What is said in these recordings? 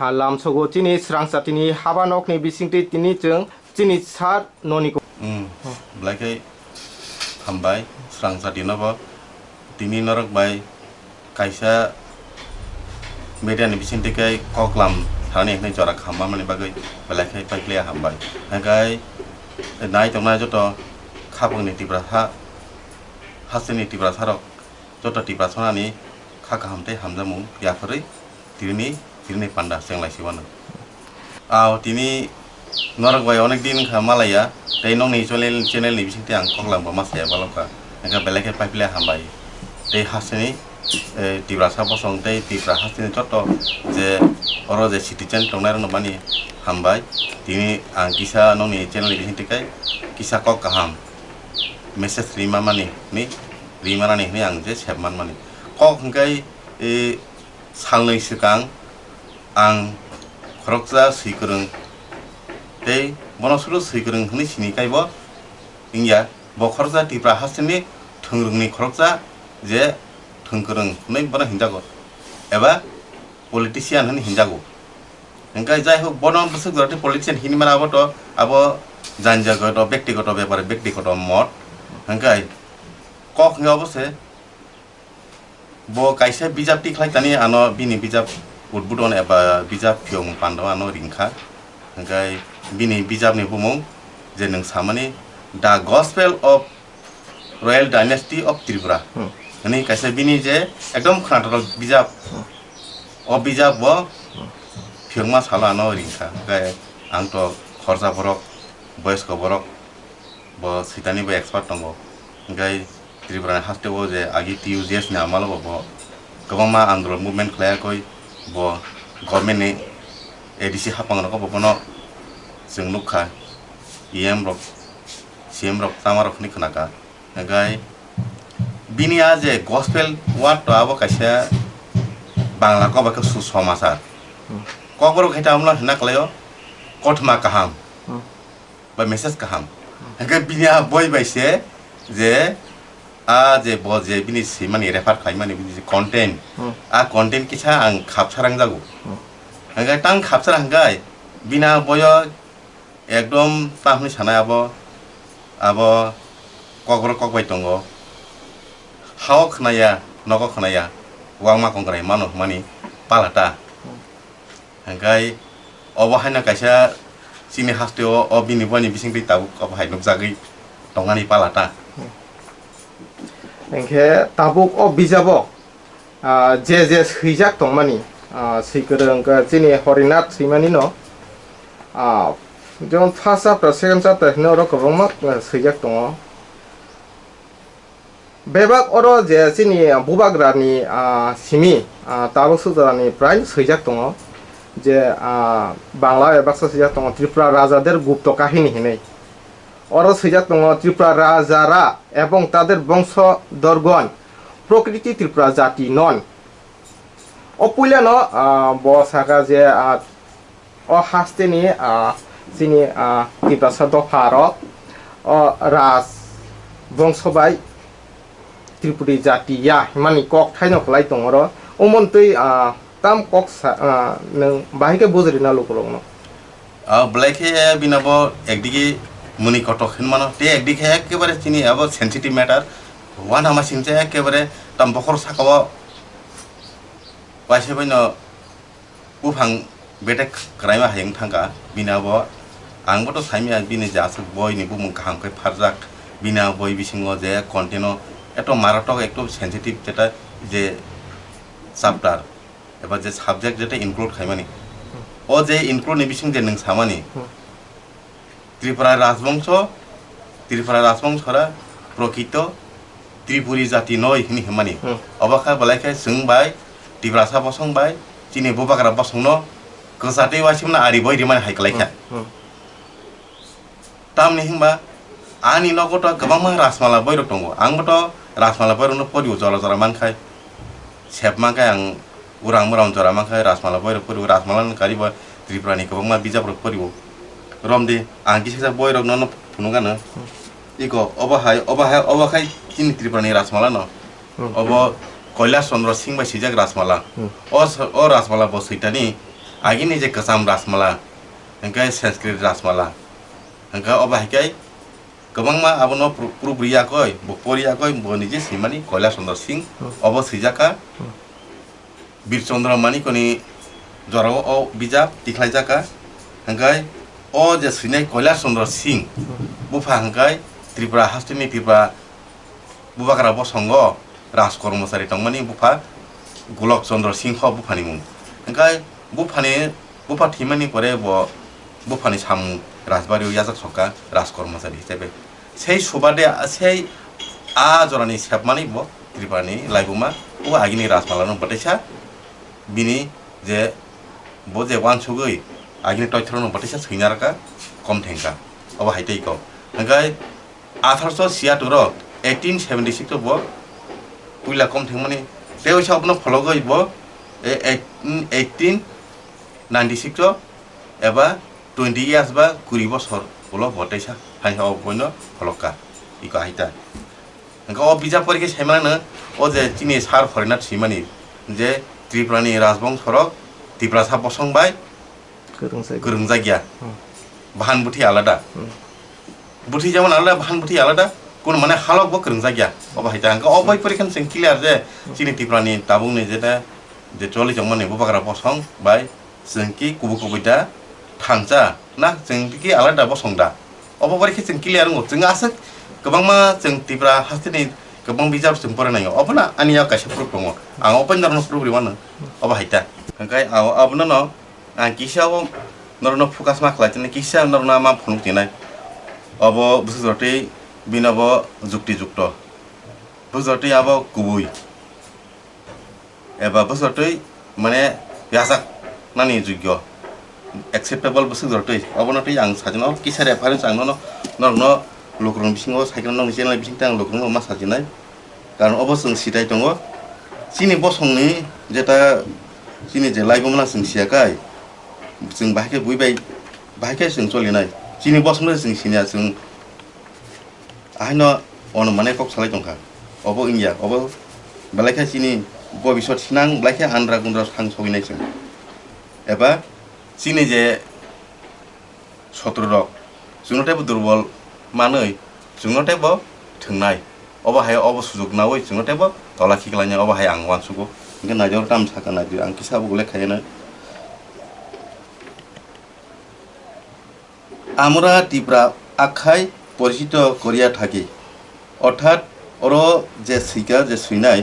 Lamsogo chini srangsatini habanok ni bisingti tini chung chini sar noni ko. Blakai hambai srangsatino bo tini norok bai kaisa media ni bisingti kai koklam thani ekni jorak hamba mani bagai blakai paiklia hambai hagai nai tongna joto khapung ni tibrasa hasini tibrasa rok joto tibrasa ni khaka hamte hamjamu yafari tini panda seng lai siwana aw tini norok bai onek din kha malaya tei nong ni channel ni bisingti ang koklam ba masaya baloka enga beleke paiplia hambai tei hasini tibrasa bosong tei tibra hasini joto je oro je citizen tongnar no bani hambai tini ang kisa nong ni channel ni bisingti kai kisa kok kaham message rima mani ni rima ni ang je sepman mani kok hingkai salnoi sikang ang khorokja sikurung tei monosuru sikurung hini sini kai bo ingya bo khorokja tipra hasini thungrungni khorokja je thungkurung nei bona hinjago eba politician hini hinjago engkai jai hok bono busuk dorte politician hini mana abo to abo janjago to ব্যক্তিগত ব্যাপারে ব্যক্তিগত মত engkai kok ngi obose bo kaisa bijap ti khlai tani ano bini bijap udbudon eba bijap phiong pandawa no ringkha engkai bini bijap ni bumung je nang samani the gospel of royal dynasty of Tripura ani kaisa bini je ekdom khanatok bijap o bijap bo phiongma sala no ringkha engkai ang to khorja borok boys ko borok bo sitani bo expert tongo engkai Tripura haste bo je agi TUGS ni amalo bo gobama andro movement khlaya koi bo government ni ADC hapang rok bono jeng nukha EM rok CM rok tama rok ni khnaka gai bini aje gospel word to abo kaisa bangla ko ba ka susamachar kokoro khaita amla hna klayo kothma kaham ba message kaham gai bini a boy baise je a je bo je bini simani refer khaimani bini content a content kisa ang khapsarang jago anga tang khapsarang gai bina boyo ekdom pahni sana abo kokro kokbai tongo haw khnaya nogo khnaya wangma kongrai mano mani palata angai obo haina kaisa sini hasteo o bini boni bisingri tabu obo hainuk jagi tongani palata Engke tabuk o bijabo je sijak tongmani sikurung ka chini Horinath simani no jon first chapter second chapter no ro kobongma sijak tongo bebak oro je chini bubagrani simi tabuk sudarani prai sijak tongo je bangla ebaksa sijak tongo Tripura rajader gupto kahini hinai oro sijak tongo Tripura rajara এবং তাদের বংশধরগণ প্রকৃতি ত্রিপুরা জাতি নন অপুইলেন বসাকা যে অ হাস্তেনি যিনি ত্রিপুরা দফার অ রাজ বংশবাই ত্রিপুরি জাতিয়া মানে cock ঠাইন খলাই দङ र অমন্তৈ তাম cock নों বাহিকে বুজরিনা লুকলং ব্ল্যাকে বিনাবো একদিকে muni kotok hinmano te ekdikhe ekebare chini abo sensitive matter wan hama singche ekebare tam bokor sakawa waise boino ufang betek kraima hayeng thanga binabo angbo to saimi bini jasuk boy ni bumung kaham kai pharjak bina boy bisingo je conteno eto maratok ekto sensitive jeta je chapter eba je subject jeta include khaimani o je include ni bising je nang samani Tripura রাজবংশরা প্রকৃত ত্রিপুরি জাতি নয় হিনি হেমানি অবাখা বলাইখাই সোংবাই ত্রিপুরাসা বসংবাই চিনি বুবাগ্রা বসংনো গোসাতে ওয়াসিমনা আরি বই রিমানি হাইকলাইখা তামনি হিংবা ani nogoto gabangma rasmala boyrok tongo angboto rasmala boyrokno poriu jora jora mankhai sepmangkai ang urang murang jora mankhai rasmala boyrok poriu rasmalan karibo Tripurani gabangma bijabrok poriu romde angki sesa boyrok nono punungana iko obahay chini Tripurani rasmala no obo Kailash Chandra Singh bai sijak rasmala o rasmala bo seitani agini je kasam rasmala hingkai sanskrit rasmala hingkai obahkai kebangma abono prubriya koi bokoriya koi boni je simani koila sondor sing obo sijaka bir chandra mani koni jorao o bijap tiklaijaka hingkai o je sinai koila sondor sing bufa hingkai tripura hastini tripura bubakara bosongo ras kormosari tongmani bufa golok chandra singh bufani mung hingkai bufa thimani pore bufani samu রাজবাড়িও ইয়াজাক সকা রাজকর্মচারী হিসেবে সেই সুবাদে সেই জরানি সেবমানি ব ত্রিপুরানি লাইবুমা ও আগিনি রাজমালানো বটেছা বিনি যে ব যে one সুগৈ আগিনি তথ্যরনো বটেছা সৈনারকা com ঠেঙ্কা of হাইতেই ক হংকাই 1876 1876 ব পুইলা কম ঠেংমানি তেও সাবনো ফলগৈ ব 1896 এবা 20 years ba 20 বছর বলো বটেছা হাইহা বইনো ফলকা ইকা হাইতা হংকা ও বিজা পরিকে সেমানা ও যে চিনি সার ফরেনার সিমানি যে ত্রিপুরানি রাজবংশরক ত্রিপুরা সা বসংবাই গোরং জায়গা বাহান বুথি আলাদা বুথি যেমন আলাদা বাহান বুথি আলাদা কোন মানে হালক ব গোরং জায়গা ও হাইতা হংকা ও বই পরিখান সিং ক্লিয়ার যে চিনি ত্রিপুরানি তাবুংনি যেটা যে চলি জমনে বুবাগরা বসং বাই সিংকি কুবু কুবুইটা थांजा ना जों बिखि आलादा बसंदा अबबारिखि जों क्लियार रोंगौ जों आसो गोबांमा जों तिब्रा हास्तिनि गोबां बिजाब जों फरायनांगौ अबना आनिया गासै प्रुफ दङ आं अपेन्डारनो प्रुफ रिवानो अबा हाइता ओंखाय अबनो न आं किसाव नरनो फकास मा खालायथिनि किसा नरना मा फुनुतिनाय अब बुझरति बिनाब जुक्ति जुक्त बुझरति अब गुबै एबा बुझरति माने याजाक नानि जुग्य acceptable busu dortoi abono tei ang sajino kisa reference ang no lokrong bisingo saikon nong channel bising tang lokrong ma sajinai karon obo sung sitai tongo sini bosongni jeta sini je laibomna sung siakai sung bahke buibai sung cholinai sini bosongno sung sinia sung ahino ono mane kok salai tongka obo india obo balaika sini bo bisot sinang balaika andra gundra sang soginai sung eba চিনি যে সতরক जोंनोटेबो दुर्बल मानै जोंनोटेबो थोंनाय अबहाय अब सुजुग नावै जोंनोटेबो तला खिगलानि अबहाय आं वानसुगो इनके नाजर टाम साका नाजि आं किसाबो गले खायना আমরা ত্রিপুরা আখাই পরিচিত করিয়া থাকি অর্থাৎ ওর যে শিকা যে সুইনাই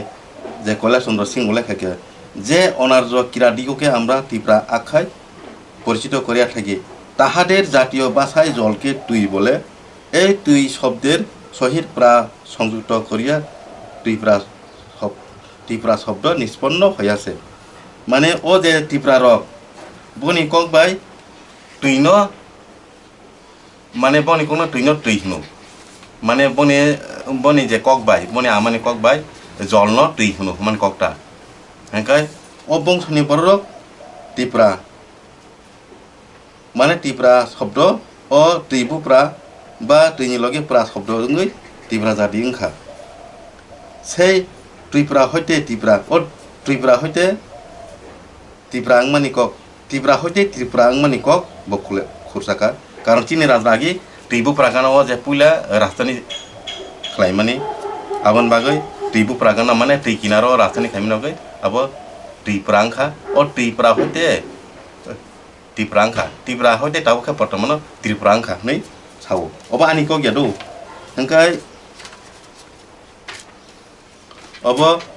যে কৈলাসচন্দ্র সিং বলে থাকে যে অনার্য কিরাদিগকে আমরা ত্রিপুরা আখাই পরিচিত করিয়া থাকি তাহাদের জাতীয় ভাষায় জলকে তুই বলে এই তুই শব্দের সহিত প্রা সংযুক্ত করিয়া ত্রিপুরা শব্দ নিষ্পন্ন হইয়াছে মানে ও যে ত্রিপুরা রক বনি কক বাই তুইন মানে বনি কোনো তুইন তুইহনু মানে বনি যে কক বাই বনি আমানি কক বাই জল ন তুইহনু মানে ককটা হ্যাঁ ও বংশনি বড় ত্রিপুরা মানে ত্রিপুরা শব্দ ও ত্রিপুরা বা ত্রিনি লগে প্রা শব্দ রঙই ত্রিপুরা জাতি ওংখা সেই ত্রিপুরা হইতে ত্রিপুরা ও ত্রিপুরা হইতে ত্রিপুরা আংমানি কক ত্রিপুরা হইতে ত্রিপুরা আংমানি কক বকুলে খুরসাকা কারণ চিনি রাজবাগি ত্রিপুরা গানা যে পুইলা রাজধানী খাইমানি আবন বাগৈ ত্রিপুরা গানা মানে ত্রি কিনারো রাজধানী খাইমিনগৈ আব ত্রিপুরা আংখা ও ত্রিপুরা হইতে ত্রিপুরা হইতে তাবকে বর্তমান ত্রিপুরা আংখা नै সাও অবা আনি কক ইয়াদু ओंखाय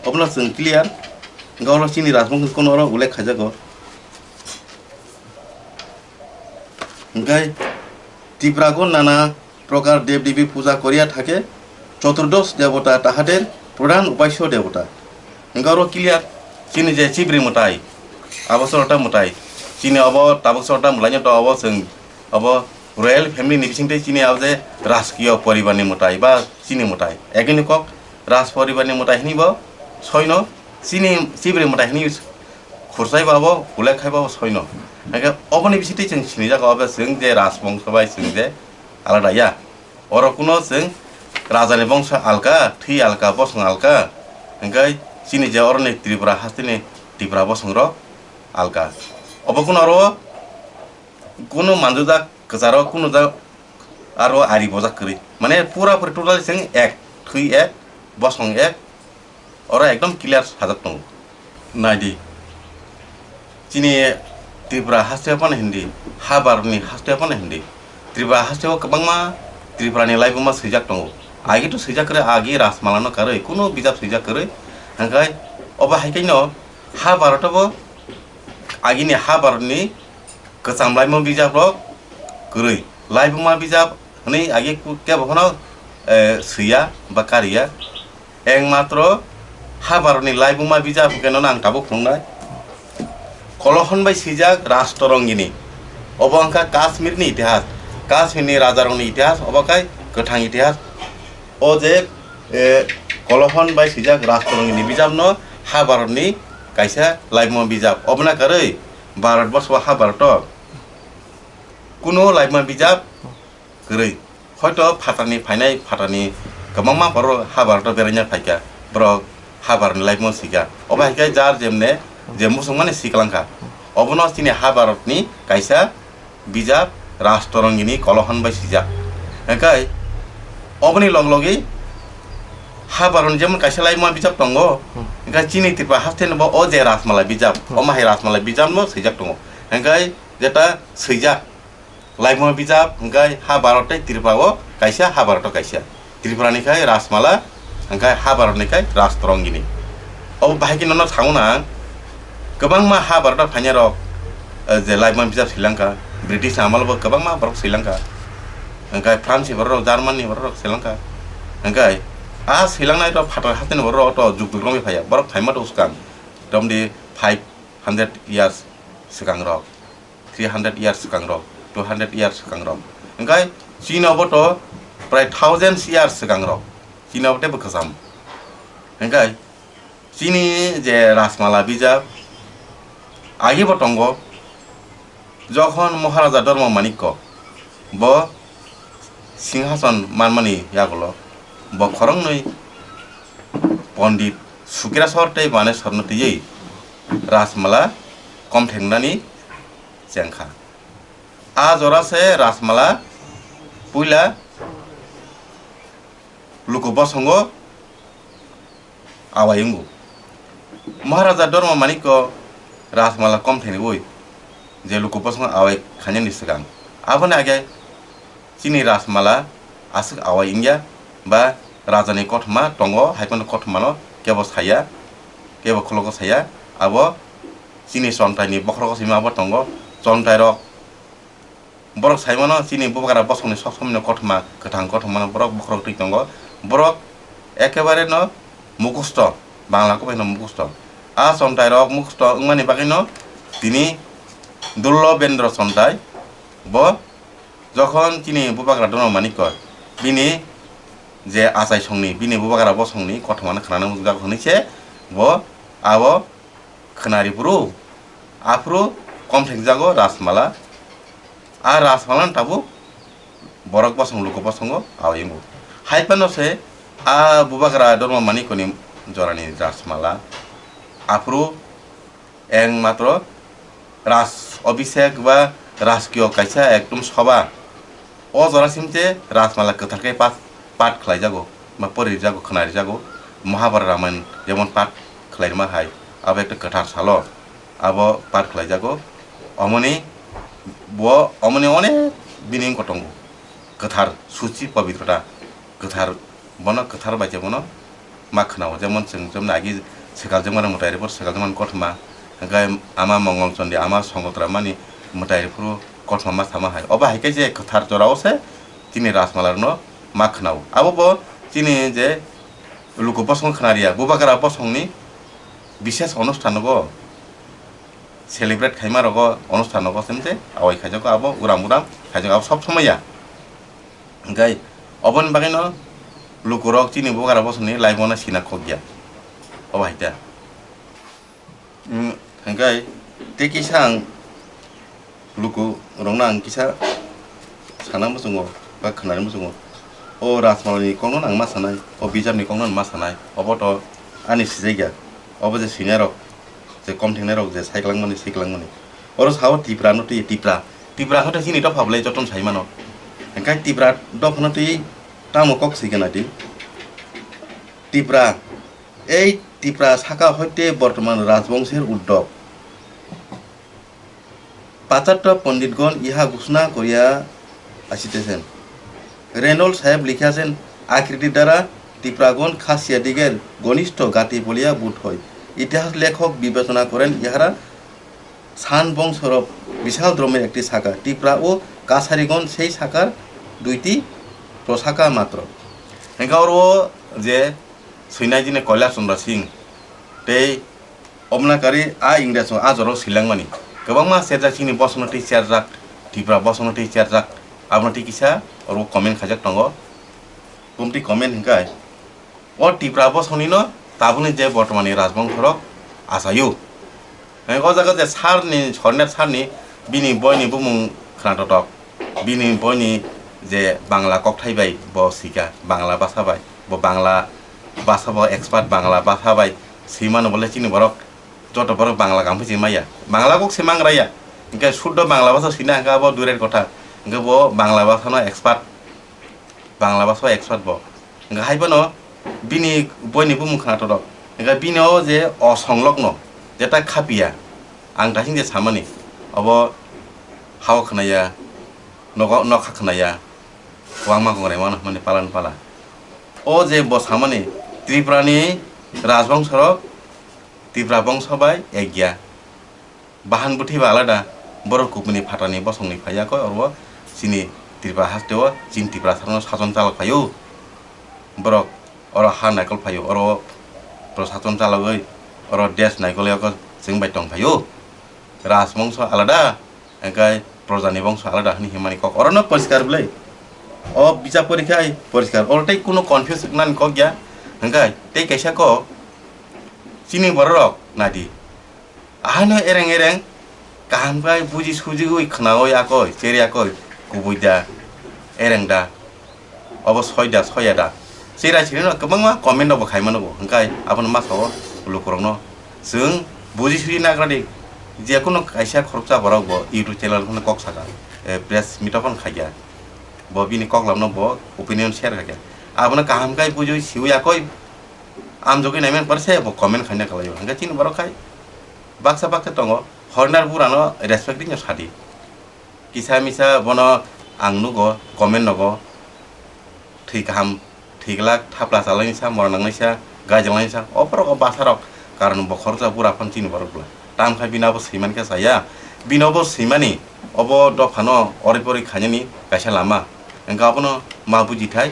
अबला जों क्लियार गावल चिनि राजबंश कोन उल्लेख खाजागो ओंखाय ত্রিপুরাগো नाना प्रकार देव देवी पूजा करिया थाके चतुर्दश देवता ताहादेर प्रधान उपास्य देवता गावल क्लियार चिनि जे चिब्रि मताय आबसरता मताय चिनि अब ताबसरता मुलाय तो अब जों अब रयेल फैमिली नि बिसिंगते चिनि अब जे राजकीय परिवारनि मताय बा चिनि मताय एगेनि कक राज परिवारनि मताय हिनिबो सयनो चिनि चिब्रि मताय हिनि खुरसाय बाबो उल्लेख खायबाबो सयनो आगे अबनि बिसिंते जों सिनि जागा अब जों जे राजबंश बाय जों जे आलादाया अर कुनो जों राजानि वंश आलका थै आलका बसं आलका ओंखाय चिनि जे अरनि त्रिपुरा हास्तिनि त्रिपुरा बसं र आलका অবকুন আরো কোনো মানজুদা গজারো কোনো যা আরো আরি বজা করি মানে পুরা পুরি টোটাল जों এক থুই এক বসং এক ওরা একদম ক্লিয়ার সাজাক দं নাইদি চিনি त्रिपुरा हास्टेयाव पानो हिन्दी हा भारतनि हास्टेयाव पानो हिन्दी त्रिपुरा हास्टेयाव गोबांमा त्रिपुरानि लाइबुमा सैजाक दङ आगेथ' सैजाकरै आगे राजमालानो कारै कुनु बिजाब सैजाकरै हांखाय अबा हायखायनो हा भारतावबो आगिनि हा भारतनि गोजाम लाइमु बिजाबल' गोरै लाइबुमा बिजाब हनै आगे केबखनो सैया बा कारिया एकमात्र हा भारतनि लाइबुमा बिजाब केनो आं दाबो खुंनाय कलहन बाय सिजाक राष्ट्ररंगिनी अबंका काश्मीरनि इतिहास काश्मीरनि राजारंनि इतिहास अबकाय गोथां इतिहास ओ जे कलहन बाय सिजाक राष्ट्ररंगिनी बिजाबनो हा भारतनि कायसा लाइमु बिजाब अबना करै भारतबर्षआव हा भारत कुनु लाइमु बिजाब गरै हयतो फाटानि फायनाय फाटानि गोबांमा बर' हा भारताव बेरायना फायका बर' हा भारतनि लाइमु सिगा अबहायखाय जार जेमने जे मुसलमाननि सिगलांखा अबनो तिनि हा भारतनि कायसा बिजाब राष्ट्ररंगिनी कलहन बाय सिजाक ओंखाय अबनि लगलगै हा भारतनि जेमन कायसा लाइमु बिजाब दङ ओंखाय चिनि त्रिपुरा हास्टेनबो अ जे राजमाला बिजाब अमाहाय राजमाला बिजाबनो सैजाक दङ ओंखाय जेता सैजाक लाइमु बिजाब ओंखाय हा भारतै त्रिपुराव कायसा हा भारताव कायसा त्रिपुरानिखाय राजमाला ओंखाय हा भारतनिखाय राष्ट्ररंगिनी अब बाहायकिनो थाङोना गोबांमा हा भारताव फायनाय रक जे लाइमु बिजाब श्रीलंका ब्रिटिश आमालबो गोबांमा बरक श्रीलंका ओंखाय फ्रान्स बरक जार्मानी बरक श्रीलंका ओंखाय आ श्रीलंका तो फाटार हास्टेन बरक तो जुगदुग्रमि फाया बरक फायमा तो उसकां दमदि 500 इयार्स सिगां रक 300 इयार्स सिगां रक 200 इयार्स सिगां रक ओंखाय चीनावबो तो प्राय 1000 इयार्स सिगां रक चीनावबो तेबो गोजाम ओंखाय चीनी जे राजमाला बिजाब आगे बटंग जखन महाराजा धर्म मानिक्य ब सिंहासन मानमानि यागल ब खरंनै पंडित सुकिरासर तै बाने सरनतियै राजमाला कमथेंनानि जेंखा आ जरासे राजमाला पुइला लुकु बसंग आवायंगु महाराजा धर्म मानिक्य राजमाला कम थेने वही जे लुकु पसंग आवाय खाने निसगां आबने आगे चीनी राजमाला आसक आवाय इंडिया बा राजानि कथमा टंगो हाइपन कथमानो केबो साया केबो खलको साया आबो चीनी सन्ताइनि बखरको सिमा आबो टंगो चन्ताइरो बरक साइमानो चीनी बुबागारा बसंनि सबसमनो कथमा गोथां कथमानो बरक बखरक दै टंगो बरक एकेबारे न मुखस्त बांलाको बायनो मुखस्त आ सन्ताइ रक मुखस्त उमानि बागैनो तिनी दुर्लभेन्द्र सन्ताइ ब जखन तिनी बुबाग्रा दन मानिक्य बिनि जे आसाय संनि बिनि बुबाग्रा बसंनि कथमानो खानानै मुजाग होनैसे ब आबो खोनारि पुरु आफ्रु कमथें जागो राजमाला आ राजमाला ताबु बरक बसं लुको बसंगो आवयंगो हाइपानोसे आ बुबाग्रा दन मानिक्यनि जरानि राजमाला आफ्रु एकमात्र राज अभिषेक बा राजकीय कायसा एकदम सभा अ जरासिमते राजमाला गोथारखाय पाठ खालायजागो बा परिजागो खोनारिजागो महाभारत रामायण जेमन पाठ खालायमा हाय आबो एकटा गोथार सालो आबो पाठ खालायजागो अमनि अनेक बिनिं कटंगो गोथार सुचि पवित्रता गोथार बनो गोथार बायजे बनो मा खोनाव जेमन जों जमना आगि सेगालजों मुतायरिफोर सेगालजों कथमा ओंखाय आमा मंगल चन्दी आमा संगतरा मानि मुतायरिफोर कथमा मा थामा हाय अबा हायके जे गोथार जरावसे तिनी राजमालारनो मा खोनाव आबो तिनी जे लुकु बसंग खोनारिया बुबागारा बसंगनि विशेष अनुष्ठानगो सेलिब्रेट खाइमा रगो अनुष्ठानगो सेमसे आवाय खाइजागो आबो उराम खाइजागो आबो सब समया ओंखाय अबन बागैनो लुकुरक तिनी बुबागारा बसंगनि लाइफआवनो सिना खगिया अबा हायता ओंखाय ते किसा आं लुकु रंना आं किसा सानांबो जोङो बा खोनानोबो जोङो अ राजमालानि कौनो आं मा सानाय अ बिजाबनि कौनो मा सानाय अबोथ' आंनि सिजायगा अबो जे सिनाय रक जे कम थेंनाय रक जे साइक्लांमानि oro sao tipra no ti tipra hota sini to phable joton sai mano engkai tipra do phano ti tamo kok sigena ti tipra এই ত্রিপুরা শাখা হইতে বর্তমান রাজবংশের উদ্যোগ ৭৫ পণ্ডিতগণ ইহা ঘোষণা করিয়া আসিতেছেন রেনল্ড সাহেব লিখিয়াছেন আকৃতির দ্বারা ত্রিপুরাগণ খাসিয়া দিগের ঘনিষ্ঠ গাতি বলিয়া বোধ হয় ইতিহাস লেখক বিবেচনা করেন ইহারা সান বংশর বিশাল দ্রমের একটি শাখা ত্রিপুরা ও কাছারিগণ সেই শাখার দুইটি প্রশাখা মাত্র হেঙ্গাও যে सैनाजिने कैलाश चन्द्र सिंह तै अमनाकारि इंग्रेज आजराव सिलांमानि गोबांमा सेरजासिंनि बसनटि सेरजाक टिप्रा बसनटि सेरजाक आबनटि किसा अरो कमेन्ट खाजाक दङ कुमति कमेन्ट हिंकाय अ टिप्रा बसनिनो ताबुनि जे बर्तमाननि राजबंशरक आसायु अ जागा जे सारनि सरनेट सारनि बिनि बयनि बुमुं खोनाटक बिनि बयनि जे बांला ककथायबाय ब सिका बांला बासाबाय ब बांला बासाबो एक्सपार्ट बांला बासाबाय सैमानो बोले चिनि बरक जत बरक बांला गामफै जिमाया बांलाको सेमांग्राया इनके शुद्ध बांला भाषा सिना हांगा बो दुरेर कथा इनके बो बांला भाषानो एक्सपार्ट बांला भाषा एक्सपार्ट बो इनके हाइबनो बिनि बयनि बुमुखा तद इनके बिनो जे असंलग्न जेता खापिया आं दासिम जे सामानि अब हाव खनाया नखा खनाया वांमा गरे माने पालन पाला ओ जे बसामानि त्रिपुरानि राजबंशर त्रिपुरा बंशबाय एगिया बाहान बुथिबा आलादा बर कुपनि फाटानि बसंनि फायाखै अरबो सिनि त्रिपुरा हास्तेव चिन त्रिपुरा सारनो सासन चाल फायो बरक अर हा नायकल फायो अर प्रशासन चालगै अर देश नायकलयाक जों बायतं फायो राजबंश आलादा एकाय प्रजानि बंश आलादा हनि हिमानि कक अरनो परिष्कार बलै ओ बिजा परीक्षा परिष्कार अलटाइ कुनो कन्फ्युज नानि कक गया हंगाय ते कैसा को चिनि बरक नादी आहानो एरें एरें काहानबाय बुजि सुजिगै खनावै आकय चेरियाकय गुबैदा एरेंदा अब सयदा सयादा चेरा चिनो गोबांमा कमेन्ट अब खायमानगो हंगाय आबन मासाव लुकरनो जों बुजि सुजि नाग्रादि जेकुनो कैसा खरचा बरावबो इउट्यूब चैनल खनो कक सागा प्रेस मिटअपन खाया बबिनि ककलामनो ब ओपिनियन शेयर खाया आबना काहामकाय बुजि सिउयाकय आम जगै नायमेन परसे ब कमेन्ट खायना खालायो हंगा चिन बरखाय बाक्सा बाक्सा दङ हरनार बुरानो रेसपेक्टिं सादि किसा मिसा बनो आं नुगो कमेन्ट नगो थै गाहाम थैगला थाप्ला चालायनिसा मरनांनायसा गायजलायनिसा अफरक बासारक कारण ब खरचा बुराफन चिन बरखला तामखाय बिनाबो सैमानका साया बिनाबो सैमानि अब दफानो अरिपरि खायनि गायसा लामा हंगा आपनो मा बुजिथाय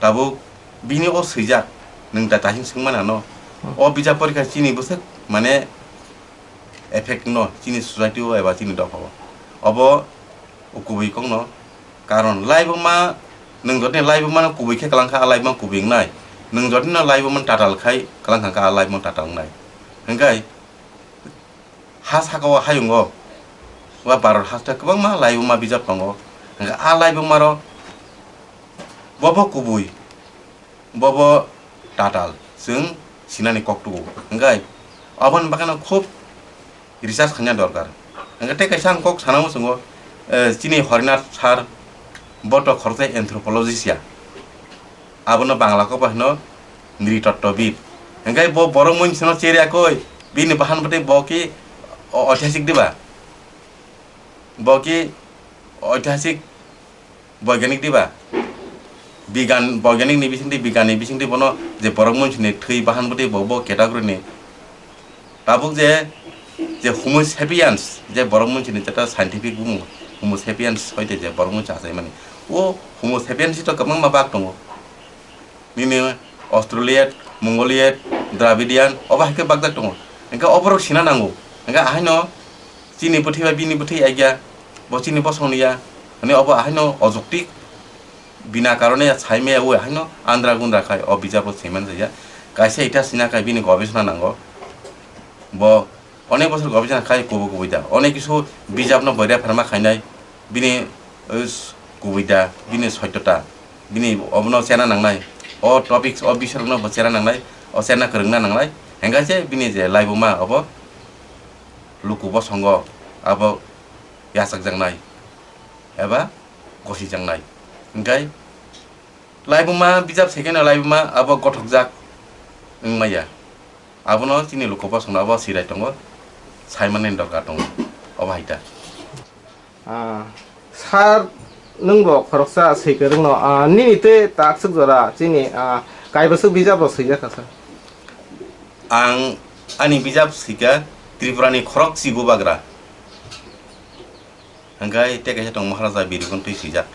ताबो बिनि अ सैजा नों दा दाहिं सोंमानानो अ बिजा परीक्षा चिनि बसक माने एफेक्ट न चिनि सोसाइटी एबा चिनि दफाव अब कुबै कङ न कारण लाइव मा नों जदि लाइव मा कुबै खे कलांखा लाइव मा कुबै नाय नों जदि न लाइव मा टाटाल खाय कलांखा का लाइव मा टाटाल नाय हंगाय हा सागाव हायुंगो वा भारत हास्ता गोबां मा लाइव मा बिजाब दङ हंगा आ लाइव मारो बबो कुबै बबो टाटाल जों सिनानि कक्टुगो हंगाय अबन बागान खूब रिसार्च खाना दरकार हंगा ते कैसा आं कक सानांगो संगो चिनि हरिनाथ सार बट खरते एन्थ्रोपोलॉजिस्टया आबनो बांला को बहनो नृतत्वविद हंगाय ब बर मोनसेनो चेरियाकय बिनि बाहान बटे बकी ऐतिहासिक दिबा बकी ऐतिहासिक वैज्ञानिक दिबा बिगान वैज्ञानिक नि बिसिंति बिगान नि बिसिंति बनो जे बरक मोनसेनि थै बाहान बटे बब केटागोरिनि ताबुक जे होमो सेपियन्स जे बरक मोनसेनि जेटा साइन्टिफिक बुङो होमो सेपियन्स होइते जे बरक मोनसे आसाय माने ओ होमो सेपियन्स तो गोबां मा बाग दङ निने अस्ट्रेलियाट मंगोलियाट द्राविडियान अबाहायके बागदाक दङ एंका अबरक सिना नांगौ एंका आहायनो चिनि बुथिबा बिनि बुथि आइया बचिनि बसनिया माने अब आहायनो अजक्तिक बिना कारणे साइमे ओ आहायनो आन्द्रा गुन्द्रा खाय अ बिजाब सैमान जाया गायसे इटा सिना खाय बिनि गवेषणा नांगौ ब अनेक बছর गवेषणा खाय कुबु कुबैदा अनेक किसु बिजाब न बरिया फार्मा खायनाय बिनि कुबैदा बिनि सत्यता बिनि अबनो सेना नांनाय अ टपिक्स अ बिसरनो बसेरा नांनाय अ सेना करंना नांनाय हेंगासे बिनि जे लाइबमा अब लुकुबो संग abo yasak jangnai eba gosi jangnai engkai laibuma bijab sekena laibuma abo gothokjak maya abono chini lukobo songno abo sirai tongo saimane dorkar tongo obo haita sar nungbo khoroksa seikerungno ninite taksuk jora chini kaibasuk bijabro seijakasa ang ani bijab sika Tripurani khorok sigo bagra engkai tekaisa tong Maharaja Birikon tui sijak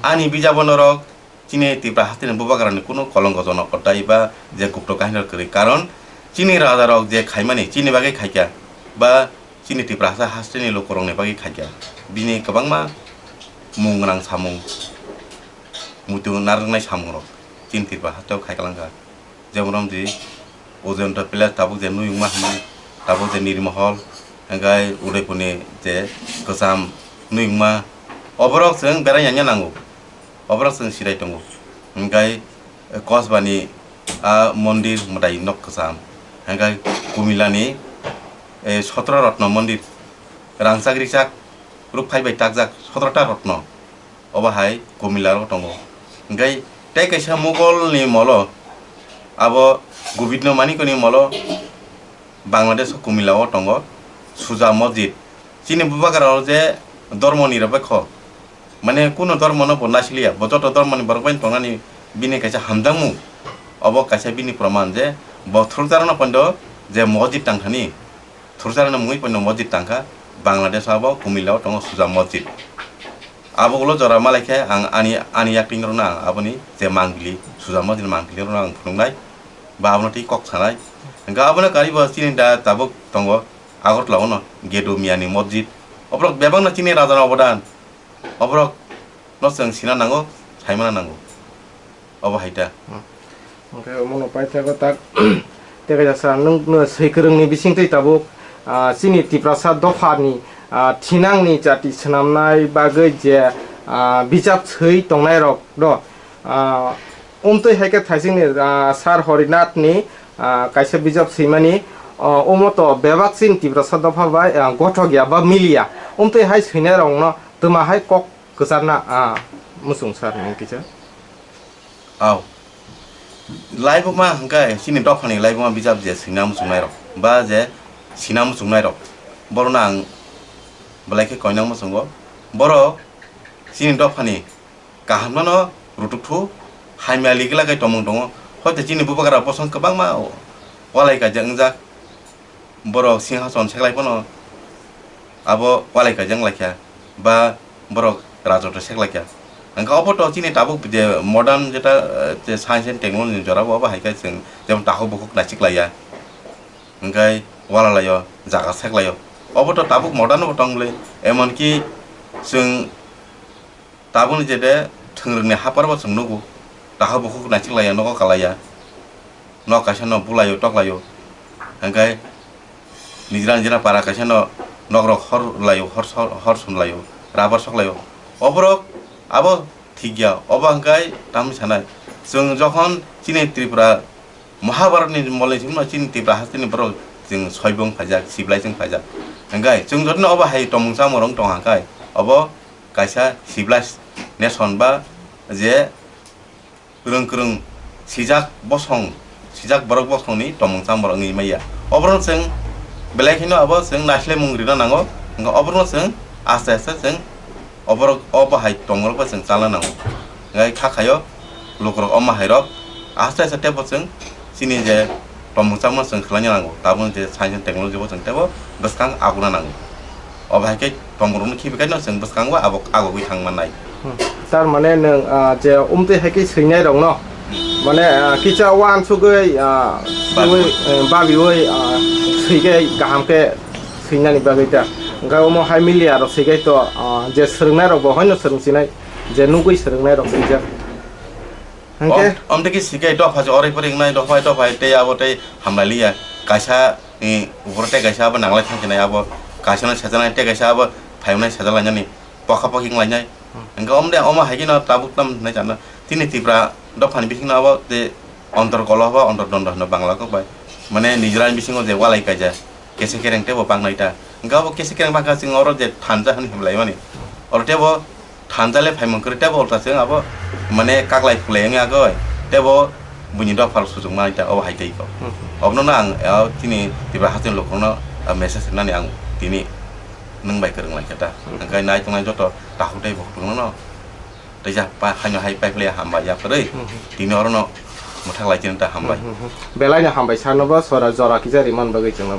ani bijabonorok chini Tripura hastini bubagrani kuno kolongo jono kotai ba je gupto kahinor kori karon chini raja rok je khaimani chini bagai khaikya ba chini Tripura hastini lokorongni bagai khaikya bini kwbangma mungrang samung mutu narngnai samung rok chini Tripura hasteo khaikalangka jemon di ojon ta pila tabuk je nuyungma hamani tabuk je nirmahal engkai Udaipurni je kesam nuyungma oborok जों बेरायनानै नांगौ oborok जों सिराय दङ engkai Kosbani मन्दिर मदाइ nok kesam engkai Kumilani 17 रत्न मन्दिर रांसाग्रिसाक रुप फाइबाय takjak 17 ta रत्न obahay Kumilaro दङ engkai tei kaisa Mughal molo abo Gobindno manikoni molo Bangladesh Kumilao दङ Suja Masjid chini bubagarao je ধর্মনি রবেখ মানে কোনো ধর্ম ন বনাসিলিয়া বজত ধর্মনি বরবাইন তংনানি বিনি কাইসা হামদামু অব কাইসা বিনি প্রমাণ যে বথরজারন পন্ড যে মসজিদ টাংখানি থরজারন মুই পন্ড মসজিদ টাংখা বাংলাদেশ আব কুমিল্লাও দङ সুজা মসজিদ আবগুলো জরা মালাইখে আং আনি একটিং রনা আবনি যে মাংবিলি সুজা মসজিদ মাংবিলি রনা আং ফুংনাই বা আবনতি কক সানাই গাবনা কারিব চিনিদা তাবক দङ আগরতলাও ন গেদো মিয়ানি মসজিদ obrok bebang na chini raja na obodan obrok no seng sina nango saimana nango obo haita okay mono paithago tak teka jasa nung no seikerungni bisingtei tabuk chini Tripura dofani thinangni jati swnamnai bagui je bijab sei tongnai rok do umtoi haike thaisingni sar Horinath ni kaisa bijab seimani omoto bebaksin Tripura dofa bai gothogya ba milia umtoi hai seinai rong no tuma hai kok kesarna musung sar ningkisa aw live ma hangkai sini dofani live ma bijab je sinam sungnai rok ba je sinam sungnai rok borona ang balaike koinang musungo boro sini dofani kahamna no rutukhu haimya ligla gai tomong dong hoite chini bubagara posong kwbangma walai ka jangjak borok singhason seklai pono abo walai ka janglakya ba borok rajoto seklakya angka oboto chini tabuk je modern jeta je science and technology jorabo ba haikai जों जेमन taho bukuk nachiklaya angkai walalayo jaga seklayo oboto tabuk modern bo tongle emon ki जों tabun jede thungrungni haparbo जों nugu taho bukuk nachiklaya noko kalaya no kaisa no bulayo toklayo angkai Nijran jena para kaisa no nogrok hor layo hor sunlayo rabar soklayo obrok abo thigya obo hangkai tamni sanai जों जखन chini Tripura Mahabharatni molai simna chini Tripura hastini borok जों soibong phajak siblai phajak hangkai जों jotno obo hai tomungsa morong tong hangkai obo kaisa siblai nation ba je rungkrung sijak borok bosongni tomungsa morongni maya obron जों belakino abo जों naslai mungrina nango nga obron जों aste जों oborok obo hai tomorok ba जों chala nango ngai khakhayo lukrok oma hairok aste tebo जों chini je tomungsa mo जों khlanya nango tabun je science and technology bo जों tebo beskang aguna nango obo hai ke tomorokni khibikai no जों beskang wa agogui thangmanai tar mane nang je umtoi hai ke seinai rong no mane kicha wan sugoi babioi seigai gahamke seinani bagaita engkai omo hai milia ro seigai to je srungnai rok bo hoino srungsinai je nugui srungnai rok seijak hangke omteki sikai dofa je orai poring nai dofa te abo te hamlalia kaisa ni uporte kaisa abo nanglai thangkinai abo kaisa na sajanai te kaisa abo phaimnai sajalanyani pokapoking lainai engkai omde oma haigino tabuk tam nai jana tini Tripura dofani bisingna abo te ontor kolo ba ontor dondo no bangla ko bai mane nijran bisingo je walai kaja kese kereng tebo bang naita gabo kese kereng baka sing oro je thanja hani hemlai mani oro tebo thanja le phaimon kre tebo olta sing abo mane kaklai phulai ngi agoi tebo buni do phal sujung ma ita o haitei ko obno na ang tini tibra hatin lokno message nani ang tini nung bai kereng lai kata angkai nai tongai joto tahu dai bok tungno no deja pa hanyo hai pai play hamba ya pare tini oro no muthak lai tin ta hambai belai na hambai sanoba sora jora kizari man bagai changna